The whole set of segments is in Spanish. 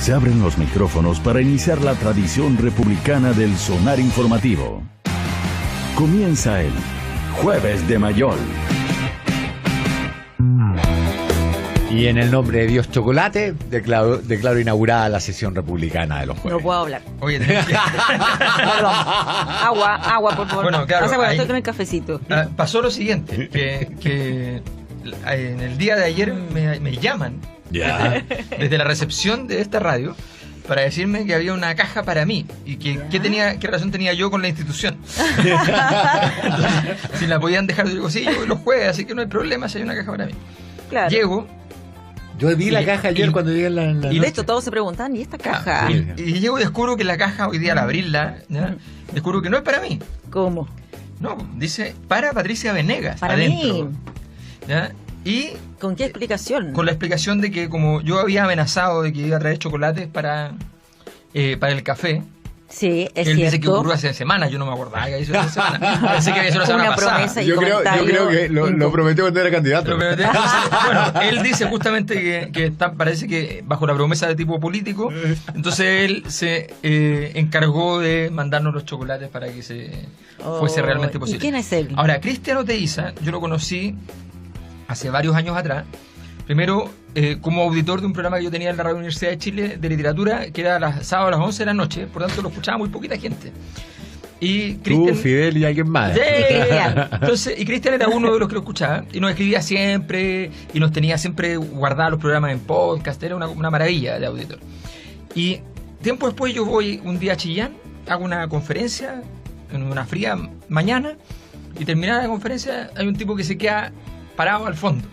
Se abren los micrófonos para iniciar la tradición republicana del sonar informativo. Comienza el Jueves de Mayol. Y en el nombre de Dios Chocolate, declaro inaugurada la sesión republicana de los jueves. No puedo hablar. Oye, Perdón. Agua, por favor. Bueno, claro, estoy con el cafecito. pasó lo siguiente, que en el día de ayer me llaman desde la recepción de esta radio para decirme que había una caja para mí y que qué relación tenía yo con la institución. Entonces, si la podían dejar, yo digo, sí, yo voy los jueves, así que no hay problema si hay una caja para mí. Claro. Llego. Yo vi la caja ayer cuando llegué en la y de hecho todos se preguntan, ¿y esta caja? Y llego y descubro que la caja, hoy día al abrirla, ¿ya? Descubro que no es para mí. ¿Cómo? No, dice para Patricia Venegas. Para adentro. mí. ¿Ya? Y ¿Con qué explicación? con la explicación de que como yo había amenazado de que iba a traer chocolates para el café. Sí, es él cierto. dice que ocurrió hace semanas, yo no me acordaba que hizo hace semana. Pensé que había sido la semana Una pasada. promesa y Yo creo que lo prometió cuando era candidato. Entonces, bueno, él dice justamente que parece que bajo la promesa de tipo político, entonces él se encargó de mandarnos los chocolates para que se fuese realmente posible. ¿Y quién es él? Ahora, Cristian Oteiza, yo lo conocí hace varios años atrás. Primero, como auditor de un programa que yo tenía en la Radio Universidad de Chile de literatura, que era sábado a las 11 de la noche, por tanto lo escuchaba muy poquita gente. Y Tú, Fidel y alguien más. Sí. Entonces, y Cristian era uno de los que lo escuchaba y nos escribía siempre y nos tenía siempre guardados los programas en podcast. Era una maravilla de auditor. Y tiempo después yo voy un día a Chillán, hago una conferencia en una fría mañana y terminada la conferencia hay un tipo que se queda parado al fondo.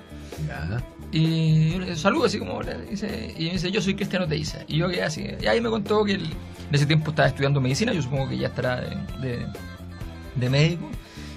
Y yo le saludo así como, y me dice, yo soy Cristian Oteiza. Y yo quedé así, y ahí me contó que él en ese tiempo estaba estudiando medicina, yo supongo que ya estará de médico.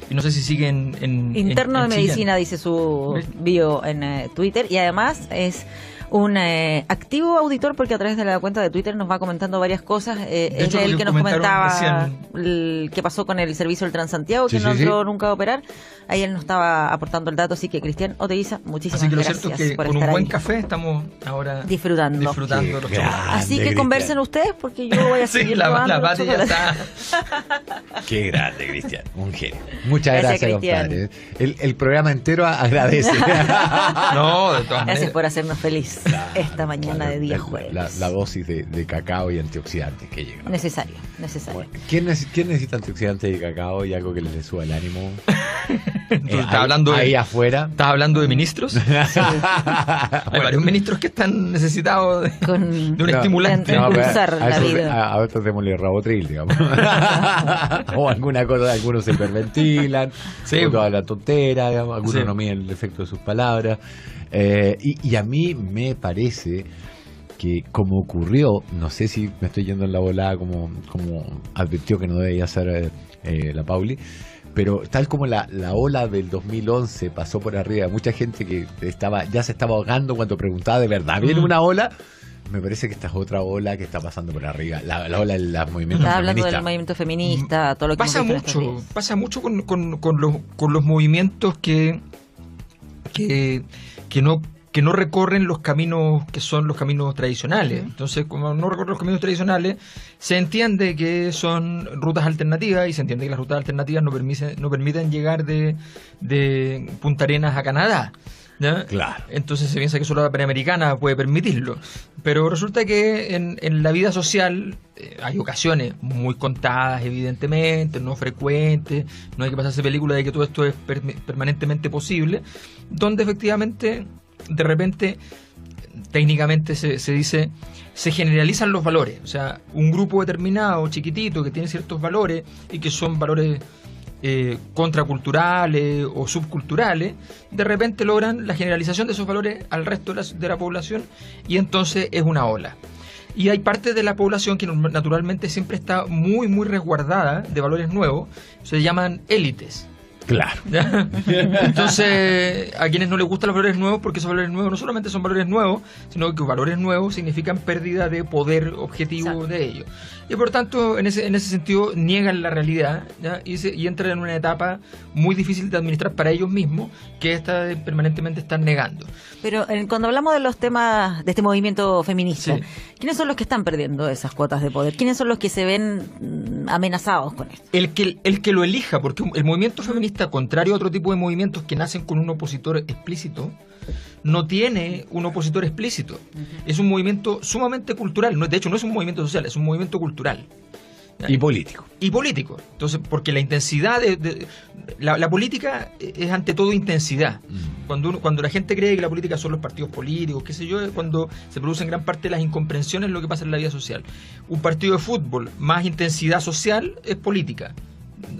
Y no sé si sigue en interno de medicina, Chillán. dice su bio en Twitter. Y además es un activo auditor porque a través de la cuenta de Twitter nos va comentando varias cosas. Es hecho, el que nos comentaba recién qué pasó con el servicio del Transantiago, que Sí, no sí, entró nunca a operar. Ahí él nos estaba aportando el dato, así que Cristian Oteiza, muchísimas Así que lo gracias cierto es que por con un estar buen ahí. café estamos ahora Disfrutando los chocolates. Así que Cristian. conversen ustedes porque yo voy a Sí, seguir la probando los Pati ya chocolates. está. Qué grande, Cristian. Un genio. Muchas Gracias, gracias, Cristian. compadre. El programa entero agradece. No, de todas Gracias maneras. por hacernos feliz esta mañana de día jueves. La dosis de cacao y antioxidantes que llega. Necesario. Bueno, ¿quién necesita antioxidantes y cacao y algo que le suba el ánimo? ¿Estás hablando ahí afuera. ¿Estás hablando de ministros? Hay varios ministros que están necesitados de un estimulante. de impulsar la vida. A otros démosle rabotril, digamos. O alguna cosa, algunos se hiperventilan, Sí. o toda la tontera, digamos, algunos Sí. no miden el efecto de sus palabras. Y a mí me parece que como ocurrió, no sé si me estoy yendo en la volada como advirtió que no debía ser la Pauli, pero tal como la ola del 2011 pasó por arriba, mucha gente que ya se estaba ahogando cuando preguntaba de verdad, ¿viene una ola? Me parece que esta es otra ola que está pasando por arriba, la ola de los movimientos Estaba hablando feministas. del movimiento feminista, todo lo que Pasa hemos visto en estos mucho, días. pasa mucho con los movimientos que no recorren los caminos que son los caminos tradicionales. Entonces, como no recorren los caminos tradicionales, se entiende que son rutas alternativas y se entiende que las rutas alternativas no permiten llegar de Punta Arenas a Canadá, ¿ya? Claro. Entonces se piensa que solo la Panamericana puede permitirlo. Pero resulta que en la vida social hay ocasiones muy contadas, evidentemente, no frecuentes, no hay que pasarse película de que todo esto es permanentemente posible, donde efectivamente de repente técnicamente se dice, se generalizan los valores. O sea, un grupo determinado, chiquitito, que tiene ciertos valores y que son valores contraculturales o subculturales, de repente logran la generalización de esos valores al resto de la población y entonces es una ola. Y hay parte de la población que naturalmente siempre está muy, muy resguardada de valores nuevos, se llaman élites. Claro. ¿Ya? Entonces, a quienes no les gustan los valores nuevos, porque esos valores nuevos no solamente son valores nuevos, sino que valores nuevos significan pérdida de poder objetivo. Exacto. De ellos. Y por tanto, en ese sentido, niegan la realidad, ¿ya? Y entran en una etapa muy difícil de administrar para ellos mismos, que permanentemente están negando. Pero cuando hablamos de los temas de este movimiento feminista, sí, ¿quiénes son los que están perdiendo esas cuotas de poder? ¿Quiénes son los que se ven amenazados con esto? El que lo elija, porque el movimiento feminista, contrario a otro tipo de movimientos que nacen con un opositor explícito, no tiene un opositor explícito. Es un movimiento sumamente cultural. De hecho, no es un movimiento social, es un movimiento cultural. Y político. Y político. Entonces, porque la intensidad la política es ante todo intensidad. Cuando la gente cree que la política son los partidos políticos, qué sé yo, es cuando se producen gran parte de las incomprensiones en lo que pasa en la vida social. Un partido de fútbol más intensidad social es política.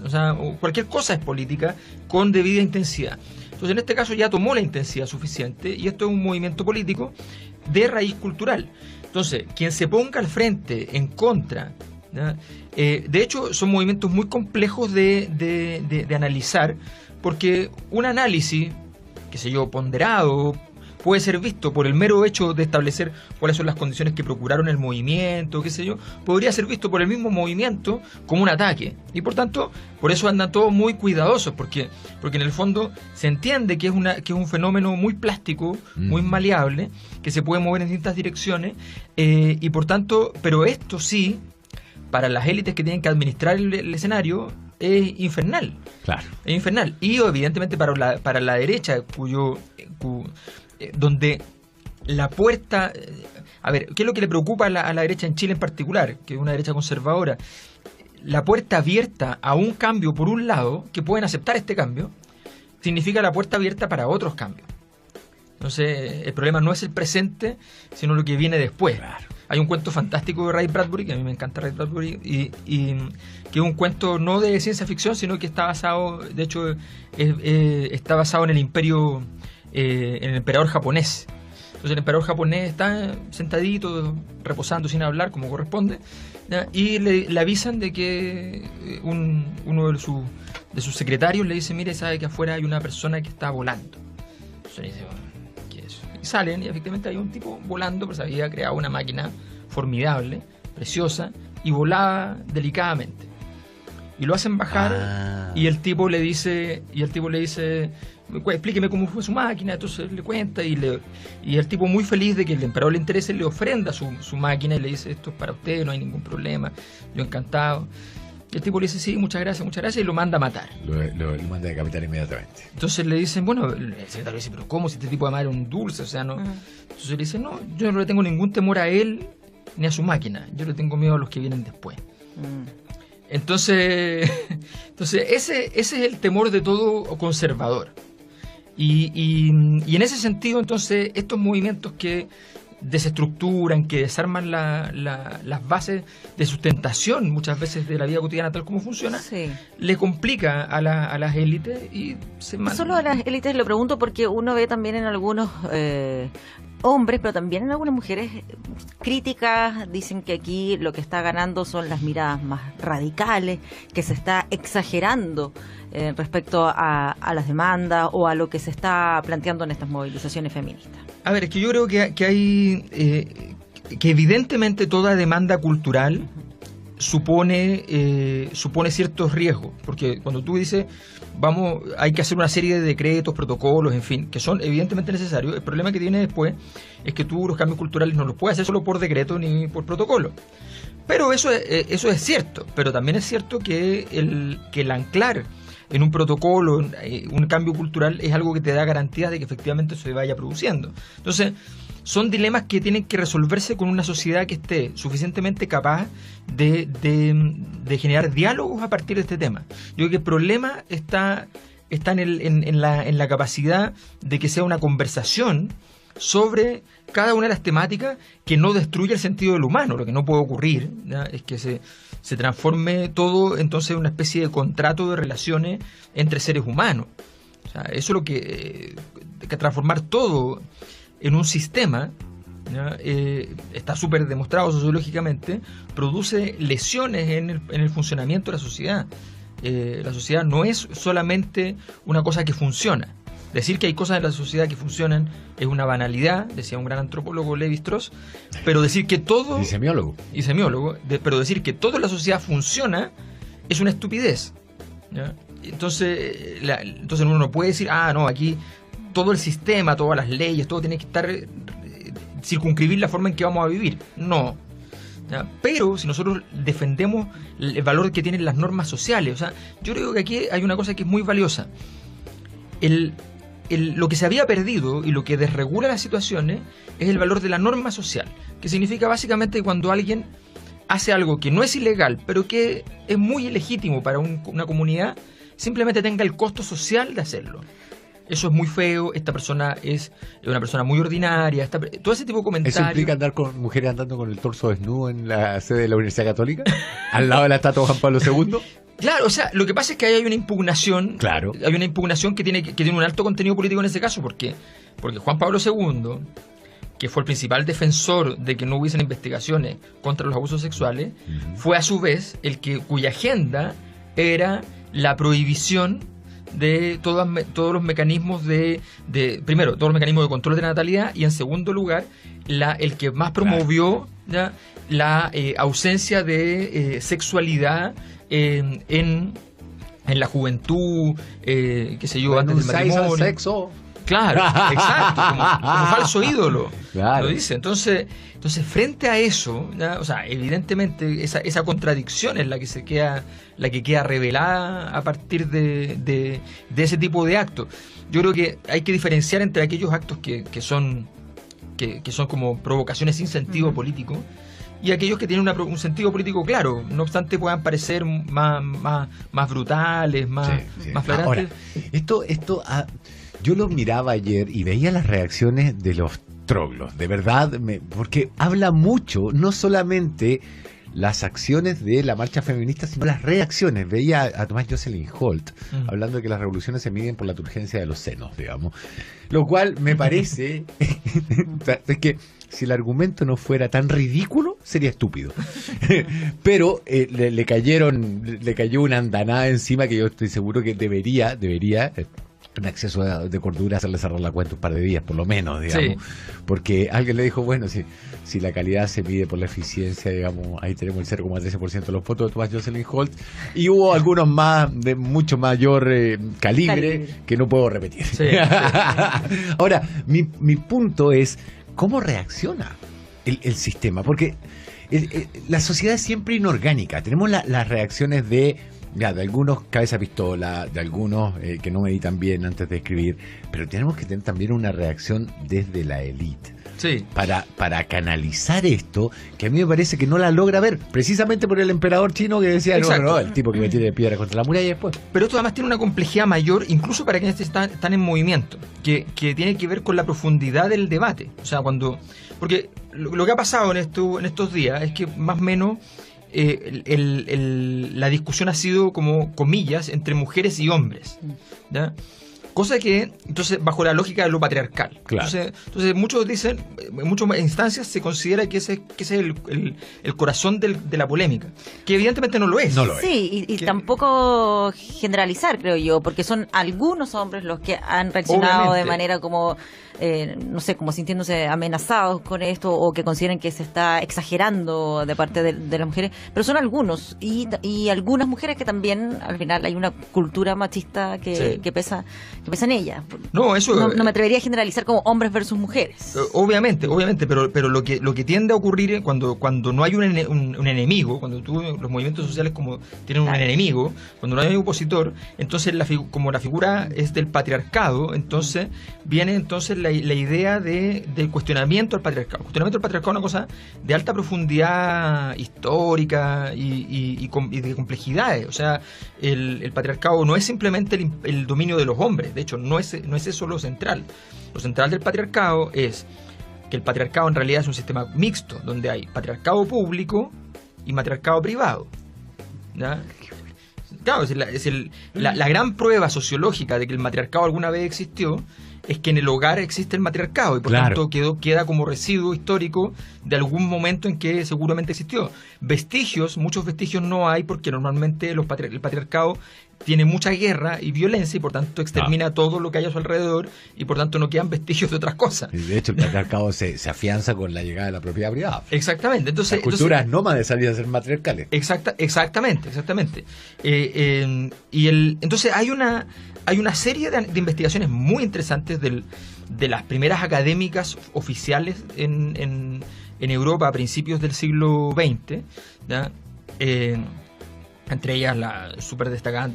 O sea, cualquier cosa es política con debida intensidad. Entonces, en este caso ya tomó la intensidad suficiente y esto es un movimiento político de raíz cultural. Entonces, quien se ponga al frente en contra, ¿ya? De hecho, son movimientos muy complejos de analizar, porque un análisis, qué sé yo, ponderado, puede ser visto por el mero hecho de establecer cuáles son las condiciones que procuraron el movimiento, qué sé yo, podría ser visto por el mismo movimiento como un ataque. Y por tanto, por eso andan todos muy cuidadosos, porque en el fondo se entiende que es un fenómeno muy plástico, muy maleable, que se puede mover en distintas direcciones, y por tanto, pero esto sí, para las élites que tienen que administrar el escenario, es infernal. Claro. Es infernal. Y evidentemente para la derecha, donde la puerta... A ver, ¿qué es lo que le preocupa a la derecha en Chile en particular? Que es una derecha conservadora. La puerta abierta a un cambio por un lado, que pueden aceptar este cambio, significa la puerta abierta para otros cambios. Entonces, el problema no es el presente, sino lo que viene después. Claro. Hay un cuento fantástico de Ray Bradbury, que a mí me encanta Ray Bradbury, y que es un cuento no de ciencia ficción, sino que está basado, de hecho, está basado en el imperio... en el emperador japonés. Entonces el emperador japonés está sentadito, reposando sin hablar como corresponde, ¿ya? Y le avisan de que uno de sus secretarios le dice: mire, sabe que afuera hay una persona que está volando. Entonces le dice: ¿qué es eso? Y salen y efectivamente hay un tipo volando, pero se había creado una máquina formidable, preciosa, y volaba delicadamente. Y lo hacen bajar y el tipo le dice, explíqueme cómo fue su máquina. Entonces le cuenta y el tipo, muy feliz de que el emperador le interese, le ofrenda su máquina y le dice: esto es para usted, no hay ningún problema, yo encantado. Y el tipo le dice: sí, muchas gracias, y lo manda a matar. Lo manda a decapitar inmediatamente. Entonces le dicen, bueno, el secretario dice: pero ¿cómo? Si este tipo además era un dulce, o sea, no. Entonces le dice: no, yo no le tengo ningún temor a él ni a su máquina, yo le tengo miedo a los que vienen después. Entonces ese es el temor de todo conservador. Y en ese sentido, entonces, estos movimientos que desestructuran, que desarman las bases de sustentación muchas veces de la vida cotidiana tal como funciona, sí, le complica a las élites y se manda. Solo a las élites lo pregunto porque uno ve también en algunos hombres, pero también en algunas mujeres críticas, dicen que aquí lo que está ganando son las miradas más radicales, que se está exagerando respecto a las demandas o a lo que se está planteando en estas movilizaciones feministas. A ver, es que yo creo que hay que evidentemente toda demanda cultural supone ciertos riesgos, porque cuando tú dices hay que hacer una serie de decretos, protocolos, en fin, que son evidentemente necesarios, el problema que tiene después es que tú los cambios culturales no los puedes hacer solo por decreto ni por protocolo. Pero eso es cierto, pero también es cierto que el anclar en un protocolo, un cambio cultural, es algo que te da garantías de que efectivamente se vaya produciendo. Entonces, son dilemas que tienen que resolverse con una sociedad que esté suficientemente capaz de generar diálogos a partir de este tema. Yo creo que el problema está en la capacidad de que sea una conversación sobre cada una de las temáticas que no destruya el sentido del humano. Lo que no puede ocurrir, ¿ya?, es que se transforme todo entonces en una especie de contrato de relaciones entre seres humanos. O sea, eso es lo que transformar todo en un sistema, ¿ya?, está súper demostrado sociológicamente, produce lesiones en el funcionamiento de la sociedad. la sociedad no es solamente una cosa que funciona. Decir que hay cosas en la sociedad que funcionan es una banalidad, decía un gran antropólogo, Lévi-Strauss, pero decir que todo... Y semiólogo. Pero decir que todo en la sociedad funciona es una estupidez, ¿ya? Entonces uno no puede decir, no, aquí todo el sistema, todas las leyes, todo tiene que estar circunscribir la forma en que vamos a vivir. No. ¿Ya? Pero si nosotros defendemos el valor que tienen las normas sociales, o sea, yo creo que aquí hay una cosa que es muy valiosa. Lo que se había perdido y lo que desregula las situaciones es el valor de la norma social, que significa básicamente que cuando alguien hace algo que no es ilegal, pero que es muy ilegítimo para una comunidad, simplemente tenga el costo social de hacerlo. Eso es muy feo, esta persona es una persona muy ordinaria, todo ese tipo de comentarios. ¿Eso implica andar con mujeres andando con el torso desnudo en la sede de la Universidad Católica? ¿Al lado de la estatua de Juan Pablo II? Claro, o sea, lo que pasa es que ahí hay una impugnación. Claro. Hay una impugnación que tiene un alto contenido político en ese caso. ¿Por qué? Porque Juan Pablo II, que fue el principal defensor de que no hubiesen investigaciones contra los abusos sexuales, fue a su vez cuya agenda era la prohibición de todos los mecanismos primero, todos los mecanismos de control de la natalidad, y en segundo lugar, el que más promovió, ¿ya?, la ausencia de sexualidad en la juventud, qué sé yo, antes del matrimonio. Sexo. Claro, exacto, como falso ídolo. Claro. Lo dice. Entonces, frente a eso, ¿ya?, o sea, evidentemente esa contradicción es la que queda revelada a partir de ese tipo de actos. Yo creo que hay que diferenciar entre aquellos actos que son como provocaciones sin sentido político y aquellos que tienen un sentido político claro, no obstante puedan parecer más brutales, más flagrantes. Ahora, esto yo lo miraba ayer y veía las reacciones de los troglos, de verdad, porque habla mucho, no solamente las acciones de la marcha feminista, sino las reacciones. Veía a Tomás Jocelyn Holt hablando de que las revoluciones se miden por la turgencia de los senos, digamos. Lo cual me parece es que si el argumento no fuera tan ridículo, sería estúpido. Pero le cayó una andanada encima que yo estoy seguro que debería un exceso de cordura hacerle cerrar la cuenta un par de días, por lo menos, digamos. Sí. Porque alguien le dijo, bueno, si la calidad se mide por la eficiencia, digamos, ahí tenemos el 0,13% de los votos de Tomás Jocelyn Holt, y hubo algunos más de mucho mayor calibre que no puedo repetir. Sí. Ahora, mi punto es, ¿cómo reacciona el sistema? Porque la sociedad es siempre inorgánica. Tenemos las reacciones de algunos cabeza pistola, de algunos que no meditan bien antes de escribir, pero tenemos que tener también una reacción desde la élite. Sí. Para canalizar esto, que a mí me parece que no la logra ver, precisamente por el emperador chino que decía, no, el tipo que me tire de piedra contra la muralla después. Pero esto además tiene una complejidad mayor, incluso para quienes están en movimiento, que tiene que ver con la profundidad del debate. O sea, porque lo que ha pasado en estos días es que más o menos la discusión ha sido como comillas entre mujeres y hombres, ¿ya? Cosa que, entonces, bajo la lógica de lo patriarcal. Claro. Entonces muchos dicen, en muchas instancias se considera que ese es el corazón de la polémica, que evidentemente no lo es. No lo es. Sí, y tampoco generalizar, creo yo, porque son algunos hombres los que han reaccionado de manera como, no sé, como sintiéndose amenazados con esto, o que consideran que se está exagerando de parte de las mujeres, pero son algunos, y algunas mujeres que también, al final, hay una cultura machista que pesa en ella. No me atrevería a generalizar como hombres versus mujeres. Obviamente, pero lo que tiende a ocurrir cuando no hay un enemigo, cuando los movimientos sociales como tienen un enemigo, cuando no hay un opositor, entonces como la figura es del patriarcado, entonces viene la idea del cuestionamiento al patriarcado. El cuestionamiento al patriarcado es una cosa de alta profundidad histórica y de complejidades. O sea, el patriarcado no es simplemente el dominio de los hombres. De hecho, no es eso lo central. Lo central del patriarcado es que el patriarcado en realidad es un sistema mixto, donde hay patriarcado público y matriarcado privado, ¿ya? Claro, la gran prueba sociológica de que el matriarcado alguna vez existió es que en el hogar existe el matriarcado y por Claro. tanto queda como residuo histórico de algún momento en que seguramente existió. Muchos vestigios no hay porque normalmente el patriarcado tiene mucha guerra y violencia y por tanto extermina todo lo que hay a su alrededor y por tanto no quedan vestigios de otras cosas. Y de hecho, el patriarcado se afianza con la llegada de la propiedad privada. Exactamente. Entonces, Las culturas nómades salían a ser matriarcales. Exactamente. Entonces hay una serie de investigaciones muy interesantes de las primeras académicas oficiales en Europa a principios del siglo XX, ¿ya? Entre ellas la súper destacada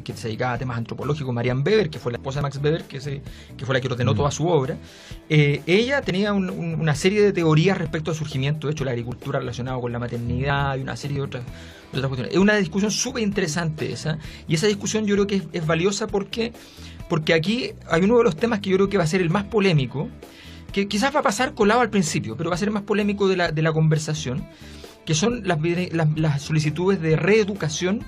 que se dedicaba a temas antropológicos, Marianne Weber, que fue la esposa de Max Weber, que fue la que ordenó toda su obra. Ella tenía una serie de teorías respecto al surgimiento, de hecho, la agricultura relacionada con la maternidad y una serie de otras cuestiones. Es una discusión súper interesante esa, y esa discusión yo creo que es valiosa porque aquí hay uno de los temas que yo creo que va a ser el más polémico, que quizás va a pasar colado al principio, pero va a ser el más polémico de la conversación, que son las solicitudes de reeducación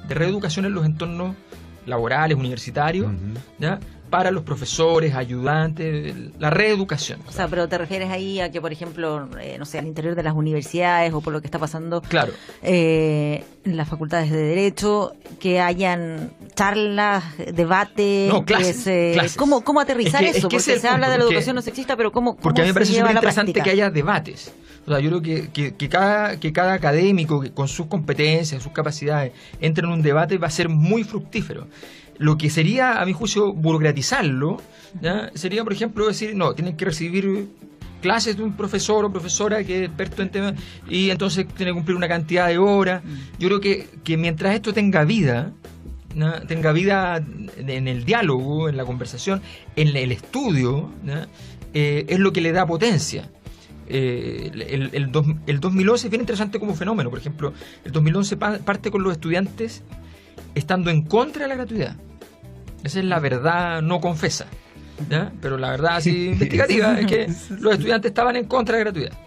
en los entornos laborales, universitarios, ¿ya? Para los profesores, ayudantes, la reeducación. O sea, pero te refieres ahí a que, por ejemplo, no sé, al interior de las universidades o por lo que está pasando Claro. En las facultades de Derecho, que hayan charlas, debates, No, clases. ¿Cómo aterrizar Es que eso? ese es Porque el se habla punto, de la porque- educación no sexista, pero ¿cómo Porque a mí me parece se lleva súper a la interesante práctica? que haya debates. O sea, yo creo que cada académico con sus competencias, sus capacidades, entre en un debate va a ser muy fructífero. Lo que sería, a mi juicio, burocratizarlo, ¿ya? Sería, por ejemplo, decir, no, tienen que recibir clases de un profesor o profesora que es experto en temas y entonces tiene que cumplir una cantidad de horas. Yo creo que mientras esto tenga vida, ¿no? Tenga vida en el diálogo, en la conversación, en el estudio, ¿no? Es lo que le da potencia. El 2011 es bien interesante como fenómeno. Por ejemplo, el 2011 parte con los estudiantes estando en contra de la gratuidad. Esa es la verdad no confesa, ¿ya? Pero la verdad así investigativa es que los estudiantes estaban en contra de la gratuidad.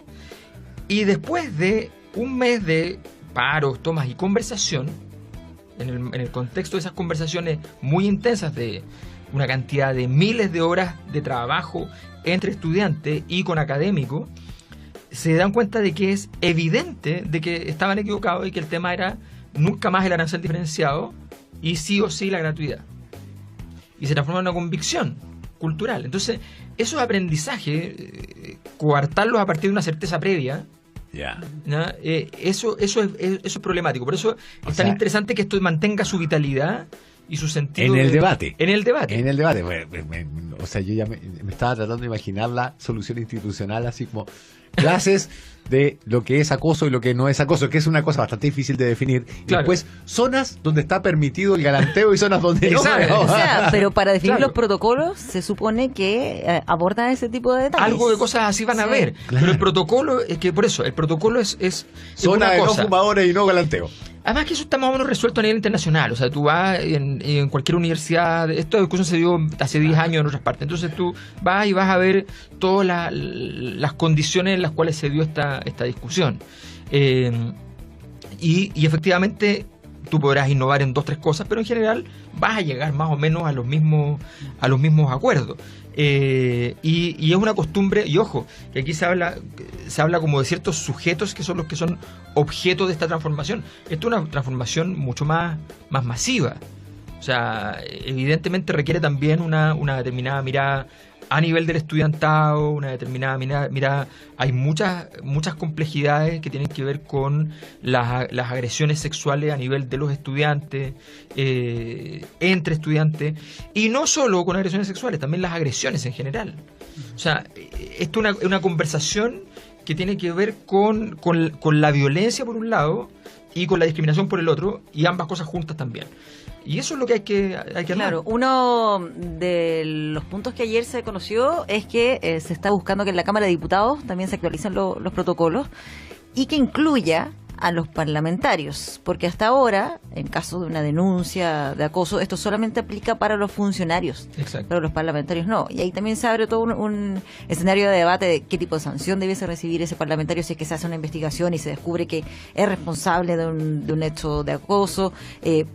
Y después de un mes de paros, tomas y conversación, en el contexto de esas conversaciones muy intensas de una cantidad de miles de horas de trabajo entre estudiantes y con académicos, se dan cuenta de que es evidente de que estaban equivocados y que el tema era nunca más el arancel diferenciado y sí o sí la gratuidad. Y se transforma en una convicción cultural. Entonces, esos aprendizajes, coartarlos a partir de una certeza previa, Ya. ¿no? Eso es problemático. Por eso es tan sea, interesante que esto mantenga su vitalidad y su sentido En el debate. En el debate. En el debate. O sea, yo ya me estaba tratando de imaginar la solución institucional, así como clases de lo que es acoso y lo que no es acoso, que es una cosa bastante difícil de definir. Y Claro. después, zonas donde está permitido el galanteo y zonas donde no. Exacto. O sea, pero para definir Claro. los protocolos se supone que abordan ese tipo de detalles. Algo de cosas así van a Sí. ver. Claro. Pero el protocolo, es que por eso, el protocolo es Zona una de no cosa. fumadores y no galanteo. Además que eso está más o menos resuelto a nivel internacional. O sea, tú vas en cualquier universidad, esta discusión se dio hace 10 años en otras partes. Entonces tú vas y vas a ver todas las condiciones en las cuales se dio esta discusión. Y efectivamente tú podrás innovar en 2 o 3 cosas, pero en general vas a llegar más o menos a los mismos acuerdos. Y es una costumbre, y ojo, que aquí se habla como de ciertos sujetos que son los que son objeto de esta transformación. Esto es una transformación mucho más masiva. O sea, evidentemente requiere también una determinada mirada a nivel del estudiantado, una determinada mirada. Hay muchas complejidades que tienen que ver con las agresiones sexuales a nivel de los estudiantes, entre estudiantes, y no solo con agresiones sexuales, también las agresiones en general. O sea, esto es una conversación que tiene que ver con la violencia por un lado y con la discriminación por el otro, y ambas cosas juntas también. Y eso es lo que hay que hablar. Claro, uno de los puntos que ayer se conoció es que se está buscando que en la Cámara de Diputados también se actualicen los protocolos y que incluya a los parlamentarios, porque hasta ahora, en caso de una denuncia de acoso, esto solamente aplica para los funcionarios, Exacto. pero los parlamentarios no. Y ahí también se abre todo un escenario de debate de qué tipo de sanción debiese recibir ese parlamentario si es que se hace una investigación y se descubre que es responsable de un hecho de acoso.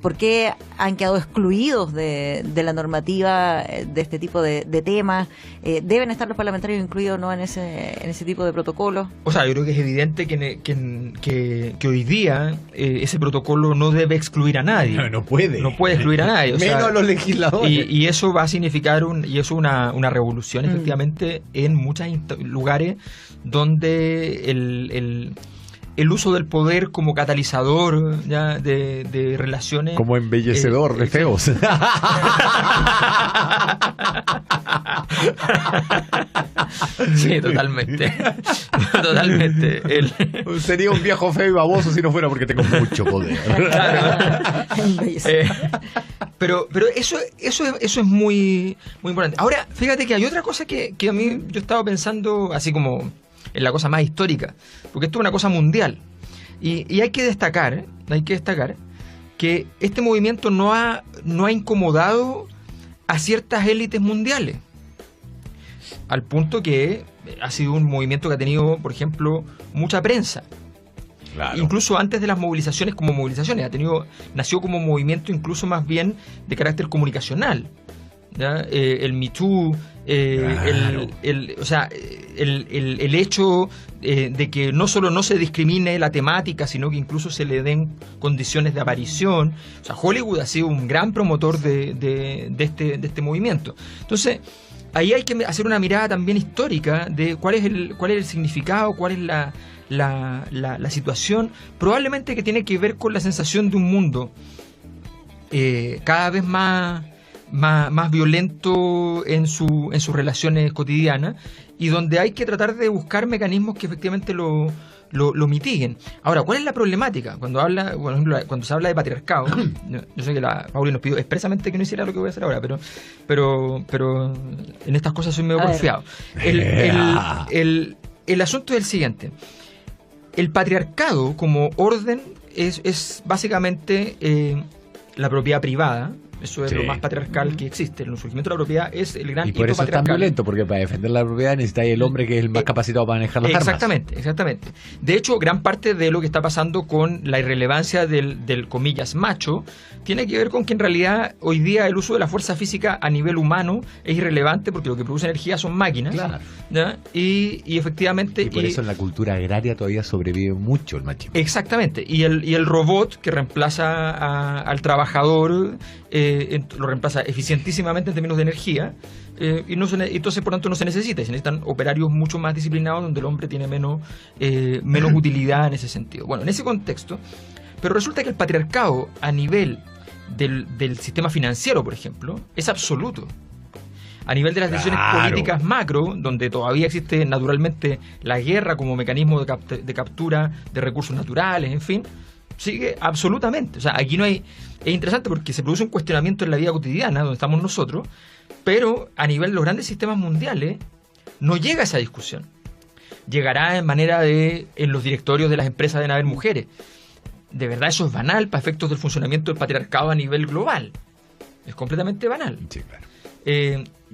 ¿Por qué han quedado excluidos de la normativa de este tipo de temas? ¿Deben estar los parlamentarios incluidos no en ese tipo de protocolo? O sea, yo creo que es evidente que hoy día ese protocolo no debe excluir a nadie. No puede. No puede excluir a nadie. O sea, menos a los legisladores. Y eso va a significar una revolución, efectivamente, en muchos lugares donde el uso del poder como catalizador ya de relaciones... Como embellecedor de feos. Sí, totalmente. Totalmente. Sería un viejo feo y baboso si no fuera porque tengo mucho poder. Claro. Pero eso es muy, muy importante. Ahora, fíjate que hay otra cosa que a mí yo estaba pensando así como en la cosa más histórica, porque esto es una cosa mundial. Y hay que destacar que este movimiento no ha incomodado a ciertas élites mundiales, al punto que ha sido un movimiento que ha tenido, por ejemplo, mucha prensa. Claro. Incluso antes de las movilizaciones como movilizaciones, nació como movimiento incluso más bien de carácter comunicacional, ¿ya? El Me Too, claro. el hecho de que no solo no se discrimine la temática, sino que incluso se le den condiciones de aparición. O sea, Hollywood ha sido un gran promotor de este movimiento. Entonces, ahí hay que hacer una mirada también histórica de cuál es el significado, cuál es la situación, probablemente que tiene que ver con la sensación de un mundo cada vez más violento en sus relaciones cotidianas, y donde hay que tratar de buscar mecanismos que efectivamente lo mitiguen. Ahora, ¿cuál es la problemática? Cuando por ejemplo, cuando se habla de patriarcado, yo sé que Pauli nos pidió expresamente que no hiciera lo que voy a hacer ahora, pero en estas cosas soy medio porfiado. El asunto es el siguiente. El patriarcado como orden es básicamente la propiedad privada. Eso es lo más patriarcal que existe. El surgimiento de la propiedad es el gran hito patriarcal. Y por eso es tan violento, porque para defender la propiedad necesitáis el hombre que es el más capacitado para manejar las armas. Exactamente. De hecho, gran parte de lo que está pasando con la irrelevancia del comillas macho tiene que ver con que en realidad hoy día el uso de la fuerza física a nivel humano es irrelevante, porque lo que produce energía son máquinas. Claro. ¿Ya? Y efectivamente... Y por eso en la cultura agraria todavía sobrevive mucho el machismo. Exactamente. Y el robot que reemplaza al trabajador... lo reemplaza eficientísimamente en términos de energía, y entonces por tanto no se necesita, y se necesitan operarios mucho más disciplinados donde el hombre tiene menos utilidad en ese sentido. Bueno, en ese contexto, pero resulta que el patriarcado a nivel del sistema financiero, por ejemplo, es absoluto. A nivel de las decisiones políticas macro, donde todavía existe naturalmente la guerra como mecanismo de captura de recursos naturales, en fin, sigue absolutamente. O sea, aquí no hay... Es interesante porque se produce un cuestionamiento en la vida cotidiana, donde estamos nosotros, pero a nivel de los grandes sistemas mundiales no llega esa discusión. Llegará en los directorios de las empresas deben haber mujeres. De verdad eso es banal para efectos del funcionamiento del patriarcado a nivel global. Es completamente banal. Sí, claro.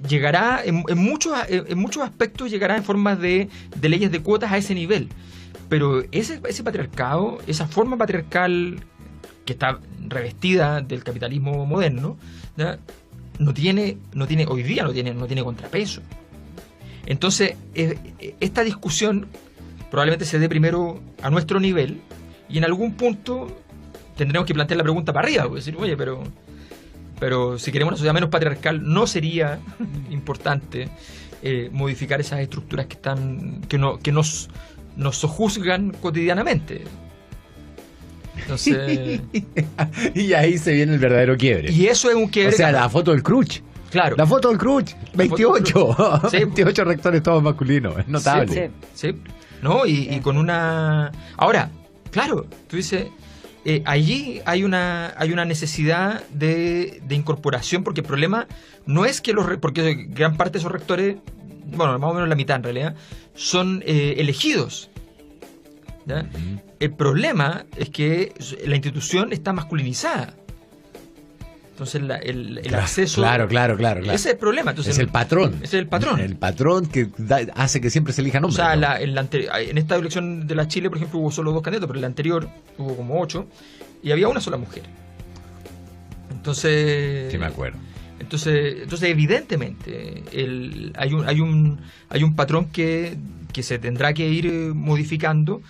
Llegará en muchos aspectos, llegará en formas de leyes de cuotas a ese nivel. Pero ese patriarcado, esa forma patriarcal que está revestida del capitalismo moderno, ¿ya? no tiene contrapeso. Entonces, esta discusión probablemente se dé primero a nuestro nivel, y en algún punto tendremos que plantear la pregunta para arriba, decir, oye, pero si queremos una sociedad menos patriarcal, ¿no sería importante modificar esas estructuras que nos sojuzgan cotidianamente? Entonces... y ahí se viene el verdadero quiebre. Y eso es un quiebre. O sea, la foto del Crutch. Claro. La foto del Crutch. 28. Sí. 28 rectores todos masculinos. Es notable. Sí. ¿No? Y con una... Ahora, claro, tú dices... allí hay una necesidad de incorporación, porque el problema no es que porque gran parte de esos rectores, bueno, más o menos la mitad en realidad, son elegidos ¿ya? El problema es que la institución está masculinizada. Entonces el acceso... Claro. Ese es el problema. Entonces, es el patrón. Es el patrón. El patrón que hace que siempre se elijan hombres. O sea, en esta elección de la Chile, por ejemplo, hubo solo 2 candidatos, pero en la anterior hubo como 8 y había una sola mujer. Entonces... Sí, me acuerdo. Entonces evidentemente hay un patrón que se tendrá que ir modificando,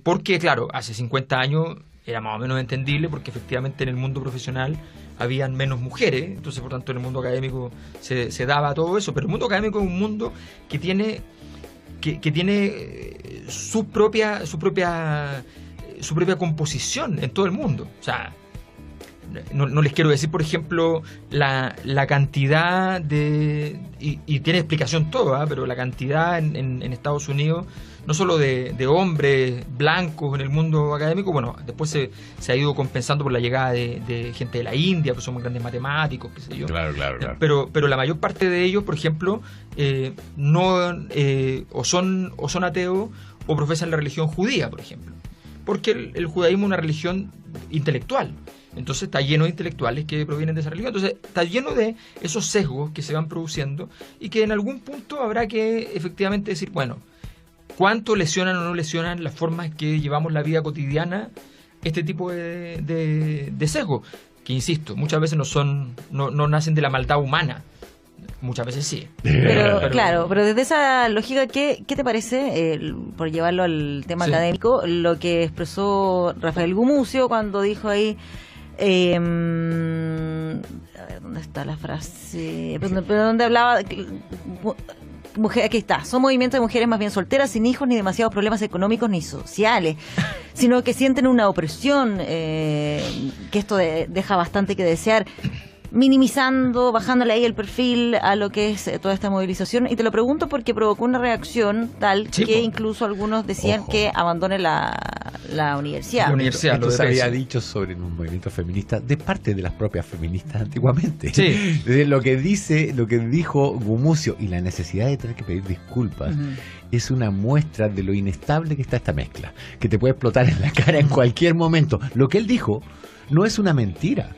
porque claro, hace 50 años era más o menos entendible porque efectivamente en el mundo profesional habían menos mujeres, entonces por tanto en el mundo académico se daba todo eso, pero el mundo académico es un mundo que tiene su propia composición en todo el mundo. O sea, no les quiero decir, por ejemplo, la cantidad de... Y tiene explicación todo, pero la cantidad en Estados Unidos, no solo de hombres blancos en el mundo académico, bueno, después se ha ido compensando por la llegada de gente de la India, pues son muy grandes matemáticos, qué sé yo. Claro. Pero la mayor parte de ellos, por ejemplo, o son ateos o profesan la religión judía, por ejemplo. Porque el judaísmo es una religión intelectual. Entonces está lleno de intelectuales que provienen de esa religión. Entonces está lleno de esos sesgos que se van produciendo y que en algún punto habrá que efectivamente decir, bueno, ¿cuánto lesionan o no lesionan las formas que llevamos la vida cotidiana este tipo de sesgos? Que insisto, muchas veces no nacen de la maldad humana. Muchas veces sí. Pero claro, pero desde esa lógica, ¿qué te parece, por llevarlo al tema académico, lo que expresó Rafael Gumucio cuando dijo ahí... a ver, ¿dónde está la frase? Pero donde hablaba... aquí está, son movimientos de mujeres más bien solteras, sin hijos, ni demasiados problemas económicos ni sociales, sino que sienten una opresión, que esto deja bastante que desear, minimizando, bajándole ahí el perfil a lo que es toda esta movilización. Y te lo pregunto porque provocó una reacción tal que incluso algunos decían que abandone la universidad. Esto se había dicho sobre un movimiento feminista de parte de las propias feministas antiguamente. Sí. Lo que dijo Gumucio y la necesidad de tener que pedir disculpas es una muestra de lo inestable que está esta mezcla, que te puede explotar en la cara en cualquier momento. Lo que él dijo no es una mentira.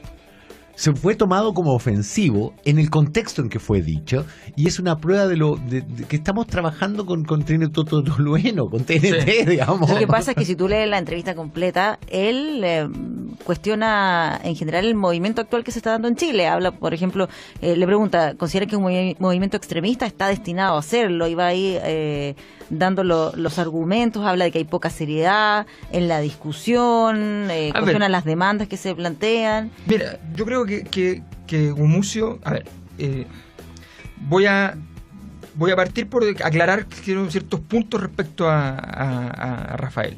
Se fue tomado como ofensivo en el contexto en que fue dicho, y es una prueba de que estamos trabajando con TNT, con TNT, digamos. Lo que pasa es que si tú lees la entrevista completa, él cuestiona en general el movimiento actual que se está dando en Chile. Habla, por ejemplo, le pregunta, ¿considera que un movimiento extremista está destinado a hacerlo? Y va ahí dando los argumentos, habla de que hay poca seriedad en la discusión, cuestiona las demandas que se plantean. Mira, yo creo que Gumucio, a ver, voy a partir por aclarar ciertos puntos respecto a Rafael.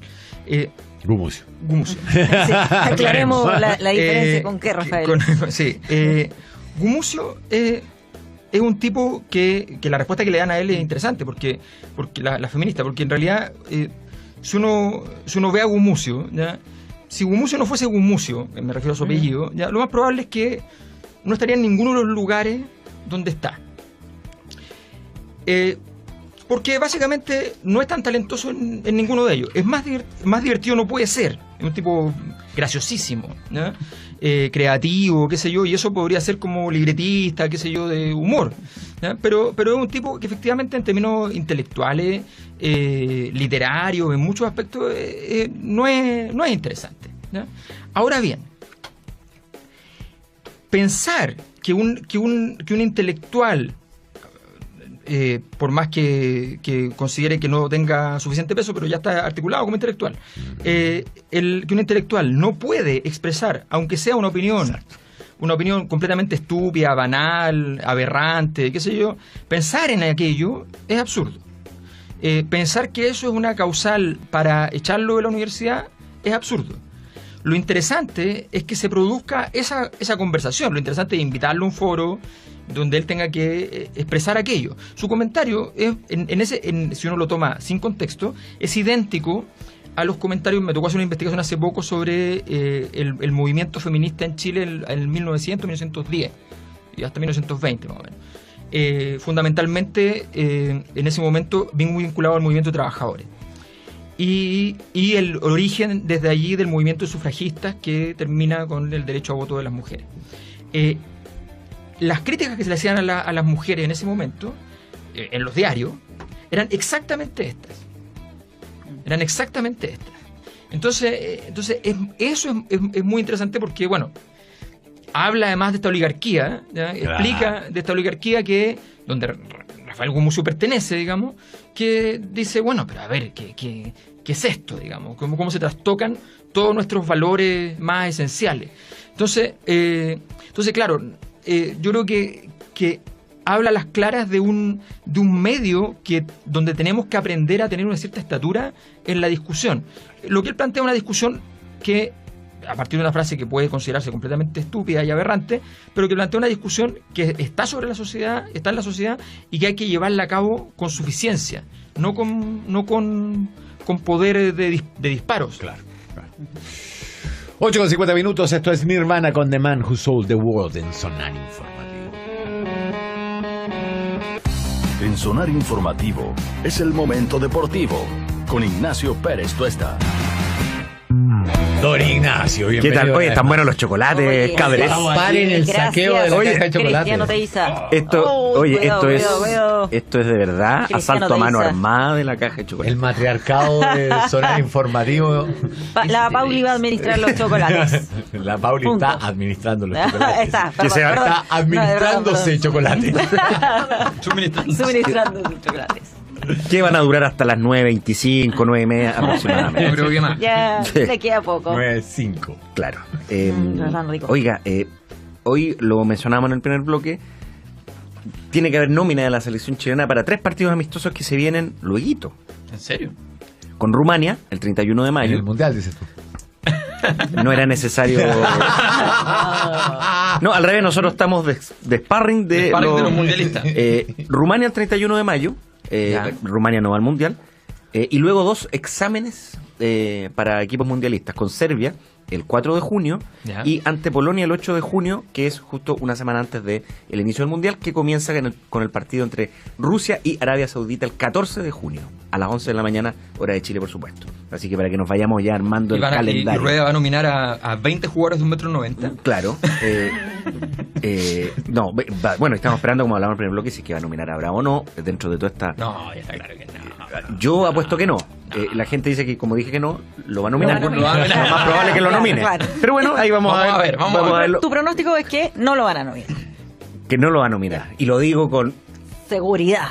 Gumucio. Sí, aclaremos la diferencia con qué, Rafael. Gumucio es un tipo que la respuesta que le dan a él es interesante, porque la feminista, porque en realidad si uno ve a Gumucio, ¿ya? Si Gumucio no fuese Gumucio, me refiero a su apellido, ¿ya? Lo más probable es que no estaría en ninguno de los lugares donde está. Porque básicamente no es tan talentoso en ninguno de ellos. Es más divertido no puede ser. Es un tipo graciosísimo, ¿no? Creativo, qué sé yo, y eso podría ser como libretista, qué sé yo, de humor, ¿no? Pero es un tipo que efectivamente en términos intelectuales, literarios, en muchos aspectos, no es interesante, ¿no? Ahora bien, pensar que un intelectual, por más que considere que no tenga suficiente peso, pero ya está articulado como intelectual, que un intelectual no puede expresar, aunque sea una opinión completamente estúpida, banal, aberrante, qué sé yo, pensar en aquello es absurdo. Pensar que eso es una causal para echarlo de la universidad es absurdo. Lo interesante es que se produzca esa conversación. Lo interesante es invitarlo a un foro donde él tenga que expresar aquello. Su comentario, si uno lo toma sin contexto, es idéntico a los comentarios. Me tocó hacer una investigación hace poco sobre el movimiento feminista en Chile en 1900, 1910 y hasta 1920 más o menos. Fundamentalmente, en ese momento, bien muy vinculado al movimiento de trabajadores. y el origen desde allí del movimiento de sufragistas que termina con el derecho a voto de las mujeres. Las críticas que se le hacían a las mujeres en ese momento, en los diarios, eran exactamente estas. Entonces eso es muy interesante porque, bueno, habla además de esta oligarquía, ¿ya? Explica de esta oligarquía donde Rafael Gumucio pertenece, digamos, que dice, bueno, pero a ver, ¿qué es esto, digamos? ¿Cómo se trastocan todos nuestros valores más esenciales? Entonces claro, yo creo que habla a las claras de un medio donde tenemos que aprender a tener una cierta estatura en la discusión. Lo que él plantea es una discusión que, a partir de una frase que puede considerarse completamente estúpida y aberrante, pero que plantea una discusión que está en la sociedad y que hay que llevarla a cabo con suficiencia, no con poder de disparos. Claro. 8:50, esto es Nirvana con The Man Who Sold the World en Sonar Informativo. En Sonar Informativo es el momento deportivo con Ignacio Pérez Tuesta. Don Ignacio, bienvenido. ¿Qué tal? Oye, están buenos los chocolates, cabres. Paren el saqueo de la caja de chocolate. Esto es de verdad asalto a mano armada de la caja de chocolate. El matriarcado de Sonar Informativo. La Pauli va a administrar los chocolates. La Pauli está administrando los chocolates. Está administrándose chocolates. Suministrando sus chocolates. Que van a durar hasta las 9:25, 9:30 aproximadamente. Yo creo que más. Ya le queda poco. 9:05. Claro. Tan rico. Oiga, hoy lo mencionamos en el primer bloque. Tiene que haber nómina de la selección chilena para 3 partidos amistosos que se vienen lueguito. ¿En serio? Con Rumania, el 31 de En mayo. el Mundial, dices tú. No era necesario. No, al revés, nosotros estamos de sparring de los mundialistas. Rumania el 31 de mayo. Rumania no va al mundial. Y luego 2 exámenes para equipos mundialistas con Serbia el 4 de junio y ante Polonia el 8 de junio, que es justo una semana antes del inicio del mundial, que comienza con el partido entre Rusia y Arabia Saudita el 14 de junio a las 11 de la mañana, hora de Chile, por supuesto. Así que para que nos vayamos ya armando el calendario. Y Rueda va a nominar a 20 jugadores de 1,90 m. Claro. Bueno, estamos esperando, como hablamos en el primer bloque, si es que va a nominar a Bravo o no, dentro de toda esta... No, ya está claro que no. Yo apuesto que no. La gente dice que, como dije que no, lo va a nominar. Lo más probable es que lo nomine. Claro. Pero bueno, ahí vamos a ver. Vamos a verlo. Tu pronóstico es que no lo van a nominar. Que no lo va a nominar. Y lo digo con... Seguridad.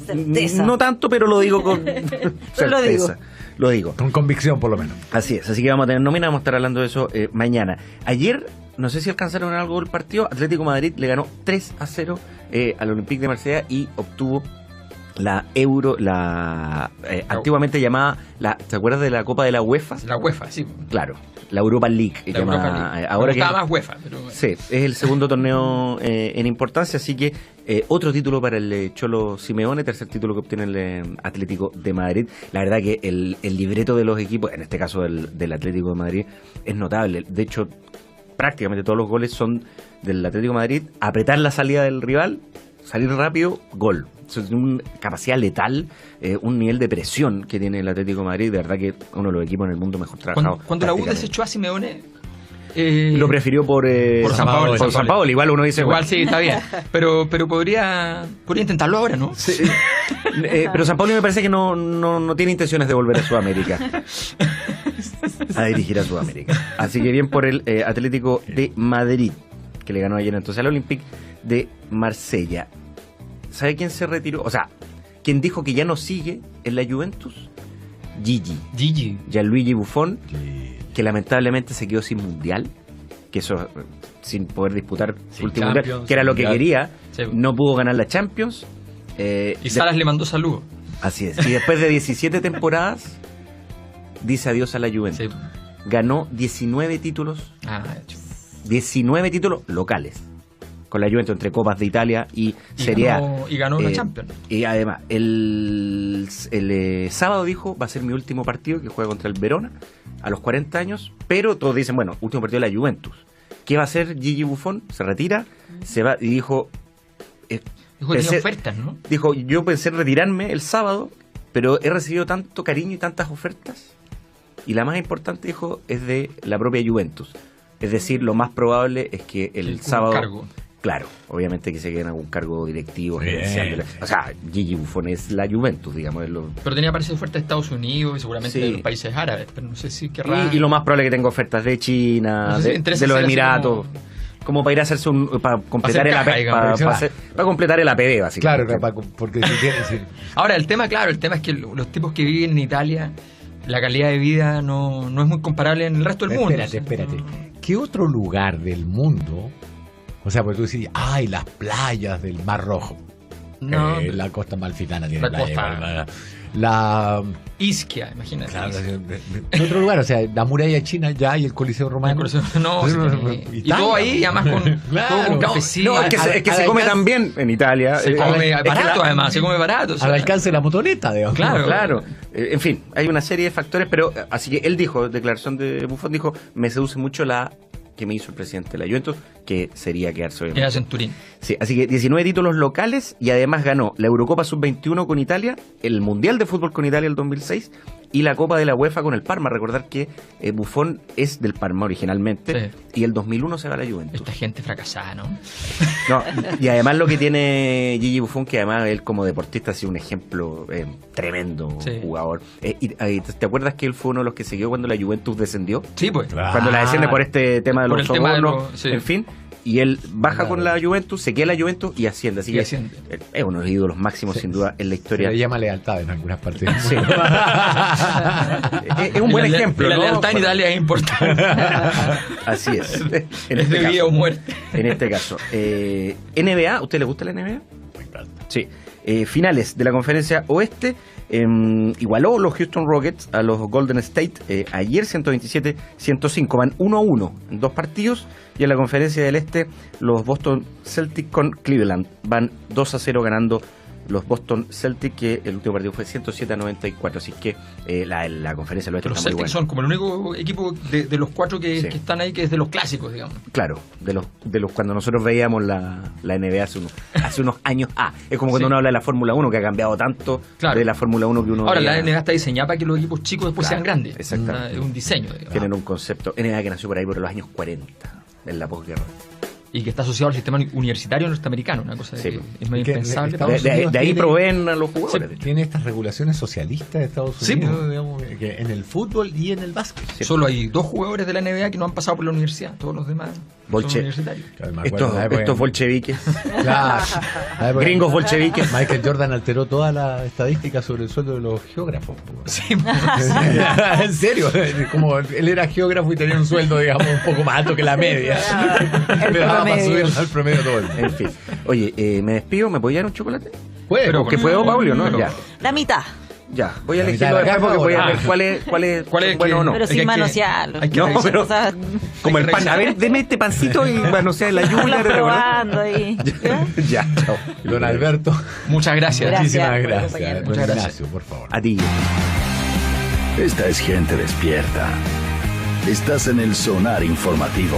Certeza. No tanto, pero lo digo con certeza. Lo digo. Con convicción, por lo menos. Así es. Así que vamos a tener nómina. Vamos a estar hablando de eso mañana. Ayer, no sé si alcanzaron algo del partido, Atlético de Madrid le ganó 3-0 al Olympique de Marsella y obtuvo la antiguamente llamada, ¿te acuerdas de la Copa de la UEFA? La UEFA, sí. Claro, la Europa League. Ahora que estaba más UEFA. Pero... Sí, es el segundo torneo en importancia, así que otro título para el Cholo Simeone, tercer título que obtiene el Atlético de Madrid. La verdad que el libreto de los equipos, en este caso del Atlético de Madrid, es notable. De hecho, prácticamente todos los goles son del Atlético de Madrid, apretar la salida del rival, salir rápido, gol. Es una capacidad letal, un nivel de presión que tiene el Atlético de Madrid, de verdad que uno de los equipos en el mundo mejor trabajados. Cuando la U desechó a Simeone, lo prefirió por San Paolo. Igual uno dice, igual sí, está bien, pero podría intentarlo ahora, ¿no? Sí. Pero San Paolo me parece que no tiene intenciones de volver a Sudamérica, a dirigir a Sudamérica. Así que bien por el Atlético de Madrid, que le ganó ayer entonces al Olympique de Marsella. ¿Sabe quién se retiró? O sea, ¿quién dijo que ya no sigue en la Juventus? Gigi. Gianluigi Buffon, que lamentablemente se quedó sin mundial, que eso, sin poder disputar su último mundial, que era lo que quería, no pudo ganar la Champions. Y Salas le mandó saludos. Así es. Y después de 17 temporadas, dice adiós a la Juventus. Sí. Ganó 19 títulos. 19 títulos locales con la Juventus, entre Copas de Italia y Serie A. Y ganó la Champions. Y además, el sábado dijo, va a ser mi último partido, que juega contra el Verona, a los 40 años, pero todos dicen, bueno, último partido de la Juventus. ¿Qué va a hacer Gigi Buffon? Se retira, se va, y dijo... Tenía ofertas, ¿no? Dijo, yo pensé retirarme el sábado, pero he recibido tanto cariño y tantas ofertas, y la más importante, dijo, es de la propia Juventus. Es decir, lo más probable es que el sábado... Cargo. Claro, obviamente que se quede en algún cargo directivo, gerencial. O sea, Gigi Buffon es la Juventus, digamos. Pero tenía parecido oferta de Estados Unidos y seguramente de los países árabes, pero no sé si querrá... Y lo más probable es que tenga ofertas de China, no sé si de los Emiratos, como para ir a hacerse para completar para completar el APB, básicamente. Claro, porque si quieres... Ahora, el tema es que los tipos que viven en Italia, la calidad de vida no es muy comparable en el resto del mundo. Espérate. ¿Qué otro lugar del mundo... O sea, pues tú decís, ¡ay, las playas del Mar Rojo! No. La costa malfitana tiene La playa. La Ischia, imagínate. Claro, en otro lugar, o sea, la muralla china ya y el Coliseo Romano. Y todo ahí, además con todo un cafecito. No, es que se come tan bien en Italia. Se come barato, además, se come barato. Al alcance de la motoneta, digamos. Claro. En fin, hay una serie de factores, pero así que él dijo, declaración de Buffon, dijo, me seduce mucho la que me hizo el presidente de la Juventus, que sería quedarse obviamente. Quedarse en Turín. Sí, así que 19 títulos locales y además ganó la Eurocopa Sub-21 con Italia, el Mundial de Fútbol con Italia el 2006 y la Copa de la UEFA con el Parma. Recordar que Buffon es del Parma originalmente y el 2001 se va a la Juventus. Esta gente fracasada, ¿no? No, y además lo que tiene Gigi Buffon, que además él como deportista ha sido un ejemplo tremendo jugador. ¿Te acuerdas que él fue uno de los que siguió cuando la Juventus descendió? Sí, pues. Cuando la desciende por este tema de los sobornos, sí. En fin. Y él baja con la Juventus, se queda la Juventus y asciende. Así que es uno de los ídolos máximos, sin duda, en la historia. Se le llama lealtad en algunas partes. Sí. Es un buen ejemplo. La lealtad en Italia es importante. Así es. Es de vida o muerte. En este caso. NBA, ¿a usted le gusta la NBA? Me encanta. Sí. Finales de la conferencia oeste. Igualó los Houston Rockets a los Golden State ayer 127-105, van 1-1 en 2 partidos, y en la conferencia del este los Boston Celtics con Cleveland van 2-0 ganando los Boston Celtics, que el último partido fue 107-94, así que la conferencia del oeste los está muy Celtics buena. Son como el único equipo de los 4 que están ahí que es de los clásicos, digamos. Claro, de los cuando nosotros veíamos la NBA hace unos años. Es como cuando uno habla de la Fórmula 1, que ha cambiado tanto de la Fórmula 1 que uno ahora veía. La NBA está diseñada para que los equipos chicos después sean grandes. Exactamente. Es un diseño, digamos. Tienen un concepto. NBA que nació por ahí por los años 40, en la posguerra. Y que está asociado al sistema universitario norteamericano, una cosa que es medio impensable. De ahí proveen a los jugadores. Tiene estas regulaciones socialistas de Estados Unidos, digamos, que en el fútbol y en el básquet. Solo hay 2 jugadores de la NBA que no han pasado por la universidad, todos los demás son universitarios. Estos bolcheviques. Claro. Gringos bolcheviques. Michael Jordan alteró toda la estadística sobre el sueldo de los geógrafos. Sí, en serio, como él era geógrafo y tenía un sueldo, digamos, un poco más alto que la media. Le daba para subir al promedio todo el mundo. En fin. Oye, me despido, ¿me puedo dar un chocolate? Pero que puedo, Paulio, ¿no? Ya. La mitad. Ya, voy a elegirlo después porque voy a ver cuál es bueno o no. Pero sin manosearlo. No, pero como el pan. A ver, deme este pancito y manosear la yula. Probando ahí. Ya, chao. Don Alberto. Muchas gracias. Muchísimas gracias. Muchas gracias. Ignacio, por favor. A ti. Esta es gente despierta. Estás en el Sonar Informativo.